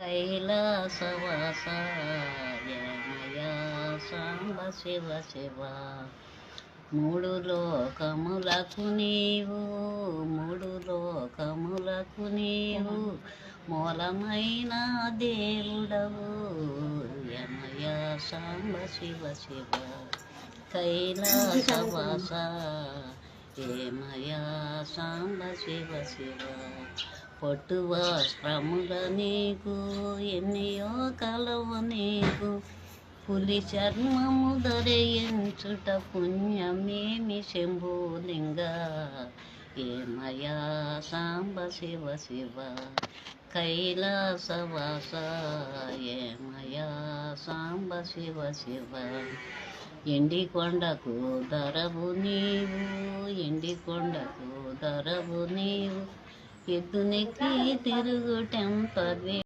కైలాసవాసాయమయా సాంబ శివ శివ. మూడు లోకములకు నీవు, మూడు లోకములకు నీవు మూలమైన దేవుడవు యమయా సాంబ శివ శివ. కైలాసవాస ఏమయా సాంబ శివ శివ. పొట్టు వస్త్రముల నీకు ఎన్నియో కలవు నీకు, పులి చర్మము ధరించుట పుణ్యమేమి శంభులింగ ఏమయా సాంబ శివ శివ. కైలాసవాస ఏమయా సాంబ శివ శివ. ఎండి కొండకు ధరవు నీవు, ఎండి కొండకు ధరవు నీవు, ఎద్దునెక్కి తిరుగుటెంపవే